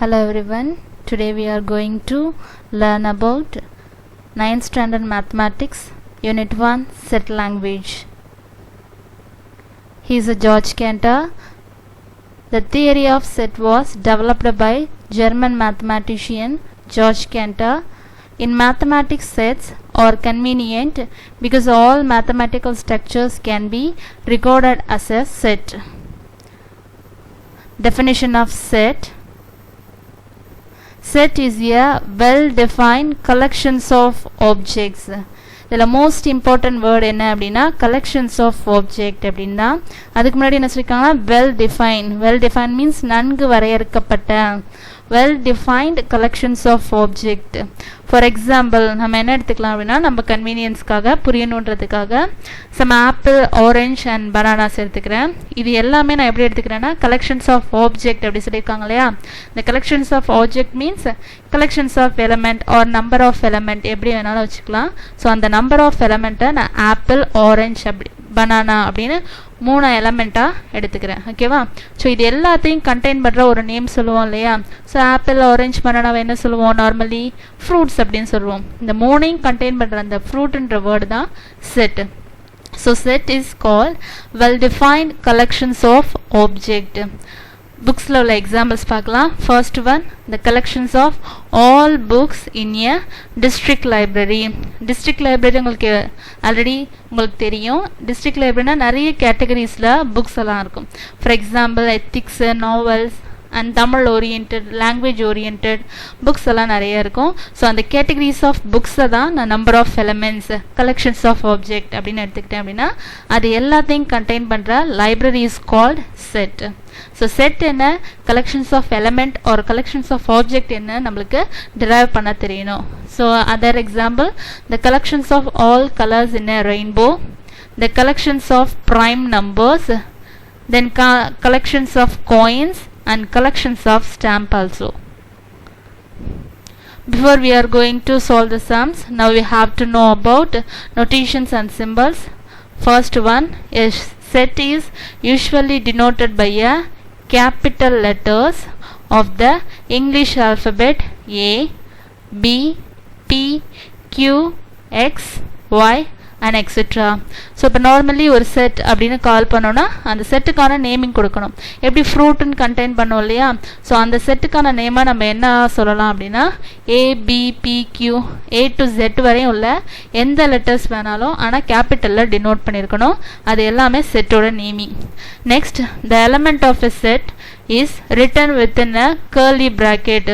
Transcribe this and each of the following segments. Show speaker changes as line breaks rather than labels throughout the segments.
Hello everyone, today we are going to learn about 9th standard mathematics unit 1 set language. He is a George Cantor. The theory of set was developed by German mathematician George Cantor. In mathematics, sets are convenient because all mathematical structures can be recorded as a set. Definition of set. Set is a well-defined collections of objects. இதில் most important word என்ன அப்படின்னா collections of object அப்படின்னா அதுக்கு முன்னாடி என்ன சொல்லியிருக்காங்கன்னா well define means நன்கு வரையறுக்கப்பட்ட well defined collections of object. For example நம்ம என்ன எடுத்துக்கலாம் அப்படின்னா நம்ம கன்வீனியன்ஸ்க்காக புரியணுன்றதுக்காக some apple orange and bananas எடுத்துக்கிறேன். இது எல்லாமே நான் எப்படி எடுத்துக்கிறேன்னா கலெக்ஷன்ஸ் ஆஃப் ஆப்ஜெக்ட் அப்படி சொல்லியிருக்காங்க இல்லையா. இந்த collections of object means collections of element or number of element எப்படி வேணாலும் வச்சுக்கலாம். ஸோ அந்த நம்பர் ஆஃப் எலமெண்ட்டை நான் ஆப்பிள் ஆரஞ்ச் அப்படி பனானா அப்படின்னு 3 எலமெண்ட்டாக எடுத்துக்கிறேன். ஓகேவா. ஸோ இது எல்லாத்தையும் கண்டெயின் பண்ணுற ஒரு நேம் சொல்லுவோம் இல்லையா. ஸோ ஆப்பிள் ஆரஞ்ச் பனானாவை என்ன சொல்லுவோம், நார்மலி ஃப்ரூட்ஸ் அப்படின்னு சொல்லுவோம். இந்த 3ஐயும் கண்டெயின் பண்ணுற அந்த ஃப்ரூட்ன்ற வேர்டு தான் set. So set is called well defined collections of object. புக்ஸில் உள்ள எக்ஸாம்பிள்ஸ் பார்க்கலாம். First one, the collections of all books in a district library. District library உங்களுக்கு ஆல்ரெடி உங்களுக்கு தெரியும். டிஸ்ட்ரிக்ட் லைப்ரரினா நிறைய கேட்டகரிஸில் புக்ஸ் எல்லாம் இருக்கும். For example ethics, novels and Tamil orient, language orient books எல்லாம் நிறைய இருக்கும். ஸோ அந்த கேட்டகரிஸ் ஆஃப் புக்ஸை தான் நான் number of elements collections of object அப்படின்னு எடுத்துக்கிட்டேன் அப்படின்னா அது எல்லாத்தையும் கண்டெயின் பண்ணுற library is called set. So set என்ன, கலெக்ஷன்ஸ் ஆஃப் எலமெண்ட் ஒரு கலெக்ஷன்ஸ் ஆஃப் ஆப்ஜெக்ட் என்ன நம்மளுக்கு டிரைவ் பண்ண தெரியணும். So other example, the collections of all colours in a rainbow, the collections of prime numbers, then collections of coins and collections of stamp also. Before we are going to solve the sums, now we have to know about notations and symbols. First one, a set is usually denoted by a capital letters of the English alphabet A, B, P, Q, X, Y and etc. So இப்போ normally ஒரு set அப்படின்னு கால் பண்ணோன்னா அந்த செட்டுக்கான naming கொடுக்கணும். எப்படி ஃப்ரூட்டுன்னு contain பண்ணோம் இல்லையா. So அந்த செட்டுக்கான நேமாக நம்ம என்ன சொல்லலாம் அப்படின்னா ABPQ A to Z வரையும் உள்ள எந்த லெட்டர்ஸ் வேணாலும் ஆனால் கேபிட்டலில் டினோட் பண்ணியிருக்கணும். அது எல்லாமே செட்டோட naming. Next, the element of a set is written within a curly bracket.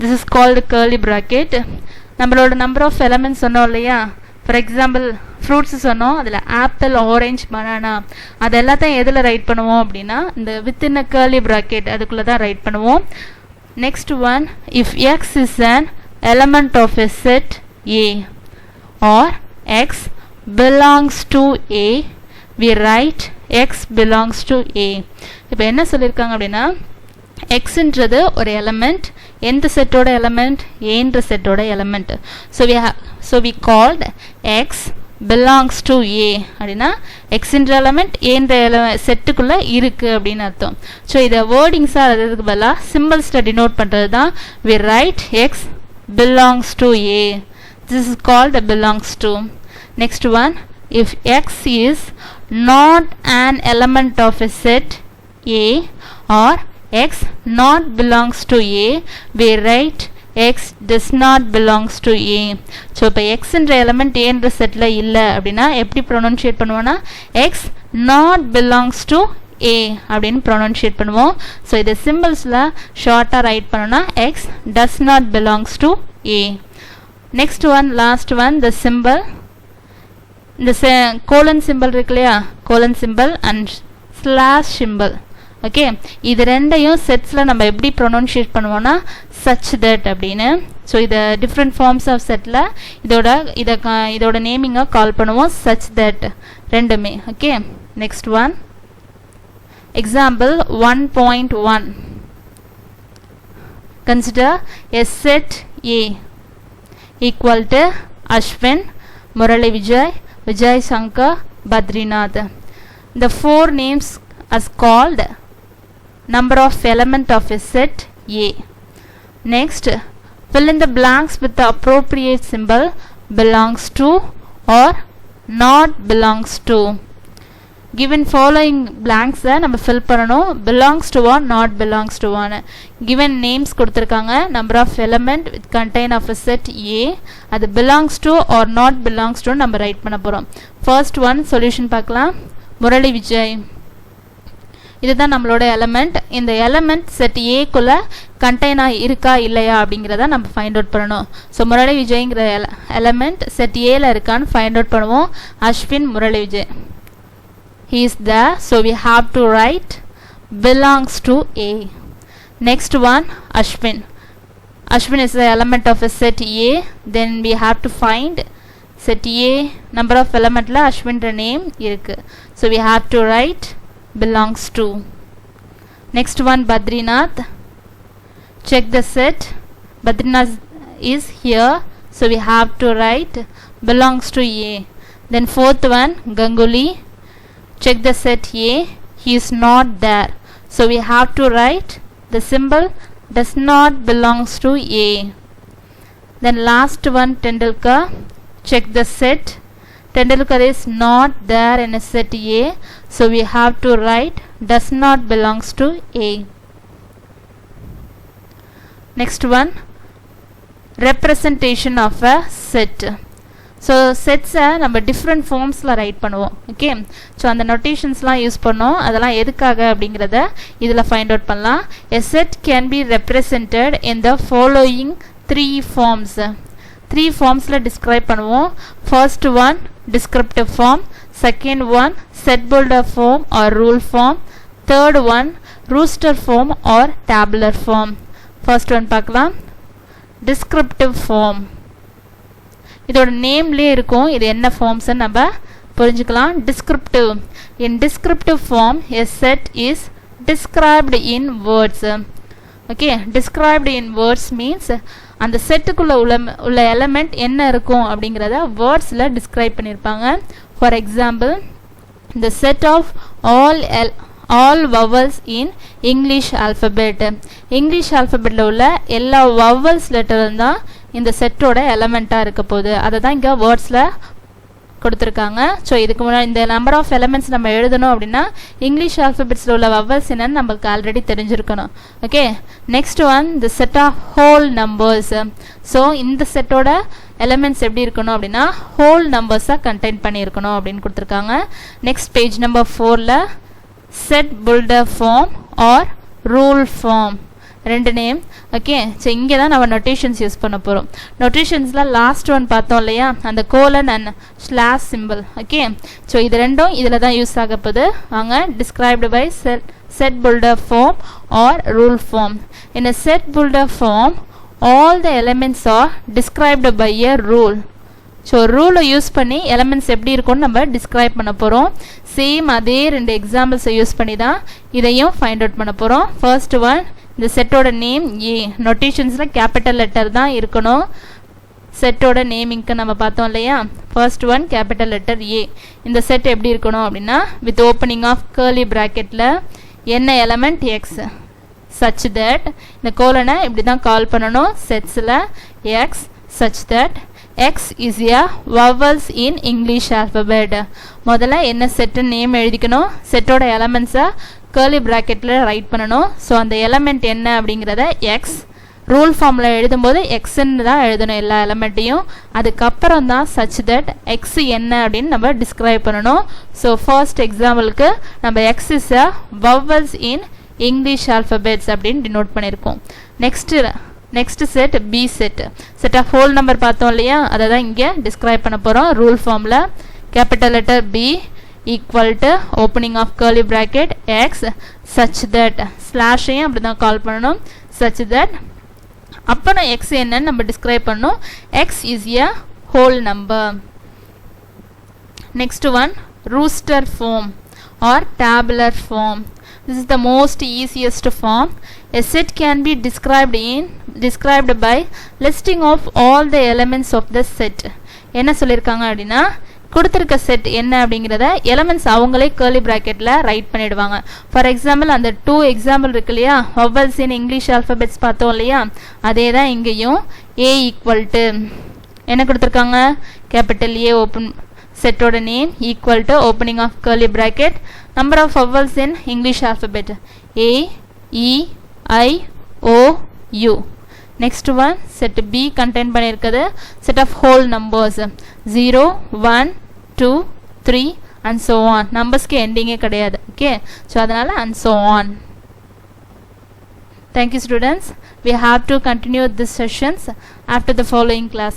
This is called curly bracket. நம்மளோட நம்பர் ஆஃப் எலமெண்ட்ஸ் சொன்னோம் இல்லையா. ஃபார் எக்ஸாம்பிள் ஃப்ரூட்ஸ் சொன்னோம், அதில் ஆப்பிள் ஆரஞ்ச் பனானா அது எல்லாத்தையும் எதில் ரைட் பண்ணுவோம் அப்படின்னா இந்த வித்தின் அ கர்லி ப்ராக்கெட் அதுக்குள்ளே தான் ரைட் பண்ணுவோம். Next one, if X is an element of a set A or X belongs to A, we write X belongs to A. இப்போ என்ன சொல்லியிருக்காங்க அப்படின்னா எக்ஸ்ன்றது ஒரு எலமெண்ட், எந்த செட்டோட எலமெண்ட், ஏன்ற செட்டோட element. So we called X belongs to A அப்படின்னா எக்ஸ்ன்ற எலமெண்ட் ஏன்ற செட்டுக்குள்ளே இருக்குது அப்படின்னு அர்த்தம். ஸோ இதை வேர்டிங்ஸாக அதுக்கு பதிலாக சிம்பிள்ஸில் டினோட் பண்ணுறது தான் we write X belongs to A. This is called belongs to. Next one, if X is not an element of a set A or x not belongs to A, we write x does not belongs to A. So இப்போ எக்ஸ்ன்ற element ஏன்ற settle இல்லை அப்படின்னா எப்படி ப்ரொனவுன்ஷியேட் பண்ணுவோன்னா X not belongs to ஏ அப்படின்னு ப்ரொனவுன்ஷியேட் பண்ணுவோம். So இதை சிம்பிள்ஸில் ஷார்ட்டாக ரைட் பண்ணோன்னா X does not belongs to A. Next one, last one, the simple. இந்த கோலன் சிம்பிள் இருக்கு இல்லையா, colon simple and slash symbol. Okay, இது ரெண்டையும் செட்ஸில் நம்ம எப்படி ப்ரொனவுன்ஷியேட் பண்ணுவோன்னா சச் தட் அப்படின்னு. ஸோ இதை டிஃப்ரெண்ட் ஃபார்ம்ஸ் ஆஃப் செட்டில் இதோட நேமிங்காக கால் பண்ணுவோம் சச் தட் ரெண்டுமே. Okay, next one, example 1.1. Consider a set A equal to Ashwin, Murali Vijay, Vijay Shankar, Badrinath. The 4 names as called number of element of a set A. Next, fill in the blanks with the appropriate symbol belongs to or not belongs to. Given following blanks நம்ம fill பண்ணணும் belongs to or not belongs to one. Given names கொடுத்திருக்காங்க number of element with contain of a set A, அது belongs to or not belongs to நம்ம write பண்ண போறோம். First one solution பார்க்கலாம். முரளி விஜய், இதுதான் நம்மளோட எலமெண்ட். இந்த எலமெண்ட் செட் A குள்ள கண்டெய்னா இருக்கா இல்லையா அப்படிங்கறத நம்ம ஃபைண்ட் அவுட் பண்ணணும். ஸோ முரளி விஜய்ங்கிற எலமெண்ட் செட் ஏல இருக்கான்னு ஃபைண்ட் அவுட் பண்ணுவோம். Ashwin Murali Vijay, he is there, so we have to write belongs to A. Next one, Ashwin. Ashwin is the element of a set A. Then we have to find set A number of element la Ashwin name irukku, so we have to write belongs to. Next one, Badrinath. Check the set. Badrinath is here, so we have to write belongs to A. Then fourth one, Ganguly. Check the set A, he is not there, so we have to write the symbol does not belongs to A. Then last one, Tendulkar. Check the set. Tendulkar is not there in a set A, so we have to write does not belongs to A. Next one, representation of a set. So செட்ஸை நம்ம different ஃபார்ம்ஸில் write பண்ணுவோம். Okay, so அந்த நொட்டேஷன்ஸ்லாம் use பண்ணோம். அதெல்லாம் எதுக்காக அப்படிங்கிறத இதில் ஃபைண்ட் அவுட் பண்ணலாம். A set can be represented in the following 3 forms. 3 ஃபார்ம்ஸில் டிஸ்கிரைப் பண்ணுவோம். First one descriptive form, second one set builder form or rule form, third one roster form or tabular form. First one பார்க்கலாம், descriptive form. இதோட நேம்லேயே இருக்கும் இது என்ன ஃபார்ம்ஸ்ன்னு நம்ம புரிஞ்சுக்கலாம். Descriptive, in descriptive form a set is described in words. Okay, described in words means அந்த செட்டுக்குள்ளே உள்ள எலமெண்ட் என்ன இருக்கும் அப்படிங்கிறத வேர்ட்ஸில் டிஸ்கிரைப் பண்ணியிருப்பாங்க. For example, the set of all vowels in English alphabet. English alphabetல உள்ள எல்லா vowels லெட்டரும் தான் இந்த செட்டோட எலமெண்ட்டாக இருக்க போகுது. அதை தான் இங்கே வேர்ட்ஸில் கொடுத்துருக்காங்க. ஸோ இதுக்கு முன்னாடி இந்த நம்பர் ஆஃப் எலமெண்ட்ஸ் நம்ம எழுதணும் அப்படின்னா இங்கிலீஷ் ஆல்ஃபபெட்ஸில் உள்ள வவல்ஸ் என்னன்னு நமக்கு ஆல்ரெடி தெரிஞ்சிருக்கணும். Okay, next one the set of whole numbers. So இந்த செட்டோட எலமெண்ட்ஸ் எப்படி இருக்கணும் அப்படின்னா ஹோல் நம்பர்ஸாக கண்டெயின் பண்ணியிருக்கணும் அப்படின்னு கொடுத்துருக்காங்க. நெக்ஸ்ட் பேஜ் நம்பர் 4ல் set builder form or rule form, 2 name. Okay, so இங்கே தான் நம்ம நொட்டேஷன்ஸ் யூஸ் பண்ண போகிறோம். நொட்டேஷன்ஸில் லாஸ்ட் ஒன் பார்த்தோம் இல்லையா, அந்த colon and slash symbol. Okay, so இது ரெண்டும் இதில் தான் யூஸ் ஆக போகுது. வாங்க, described by set builder form or rule form. In a set builder form all the elements are described by a rule. So ரூலை யூஸ் பண்ணி எலமெண்ட்ஸ் எப்படி இருக்கும்னு நம்ம டிஸ்கிரைப் பண்ண போகிறோம். சேம் அதே 2 எக்ஸாம்பிள்ஸை யூஸ் பண்ணி தான் இதையும் ஃபைண்ட் அவுட் பண்ண போகிறோம். ஃபர்ஸ்ட் ஒன், இந்த செட்டோட நேம் ஏ. நொட்டேஷன்ஸில் கேபிட்டல் லெட்டர் தான் இருக்கணும். செட்டோட நேமிங்க்கு நம்ம பார்த்தோம் இல்லையா, first one capital letter A. இந்த செட் எப்படி இருக்கணும் அப்படின்னா வித் ஓப்பனிங் ஆஃப் கர்லி ப்ராக்கெட்டில் என்ன எலமெண்ட் எக்ஸ், such that இந்த கோலனை இப்படி தான் கால் பண்ணணும் செட்ஸில் X, such that x is a vowels in English alphabet. முதல்ல என்ன செட்டு நேம் எழுதிக்கணும், செட்டோட எலமெண்ட்ஸை கர்லி ப்ராக்கெட்டில் ரைட் பண்ணணும். ஸோ அந்த எலமெண்ட் என்ன அப்படிங்கிறத எக்ஸ், ரூல் ஃபார்மில் எழுதும்போது எக்ஸ்ன்னு தான் எழுதணும் எல்லா எலமெண்ட்டையும். அதுக்கப்புறம் தான் சச் தட் எக்ஸ் என்ன அப்படின்னு நம்ம டிஸ்கிரைப் பண்ணணும். ஸோ ஃபர்ஸ்ட் எக்ஸாம்பிளுக்கு நம்ம X is a vowels in English alphabets அப்படின்னு டினோட் பண்ணியிருக்கோம். Next set B set. Set of whole number பார்த்தோம் இல்லையா, அதை தான் இங்கே டிஸ்கிரைப் பண்ண போகிறோம். ரூல் ஃபார்மில் capital letter B equal to opening of curly bracket x, such that ஸ்லாஷையும் அப்படி தான் கால் பண்ணணும், சச் தட் அப்புறம் எக்ஸ் என்னன்னு நம்ம டிஸ்கிரைப் பண்ணணும். X is a whole number. Next one roster form or tabular form. This is the most easiest form. A set can be described by listing of all the elements of the set. என்ன சொல்லியிருக்காங்க அப்படின்னா கொடுத்துருக்க set என்ன அப்படிங்கிறத elements அவங்களே girly ப்ராக்கெட்டில் right பண்ணிடுவாங்க. For example அந்த 2 எக்ஸாம்பிள் இருக்கு இல்லையா, வவல்ஸ் இன் இங்கிலீஷ் ஆல்ஃபபெட்ஸ் பார்த்தோம் இல்லையா, அதே தான் இங்கேயும் ஏ ஈக்குவல் டு என்ன கொடுத்துருக்காங்க, கேபிட்டல் ஏ ஓப்பன் செட்டோட name equal to opening of curly bracket number of vowels in English alphabet A E I O U. Next one set B contain பண்ணிருக்குது set of whole numbers 0 1 2 3 and so on. நம்பர்ஸ்க்கு எண்டிங்கே கிடையாது. Okay, so அதனால and so on. Thank you students. We have to continue these sessions after the following class.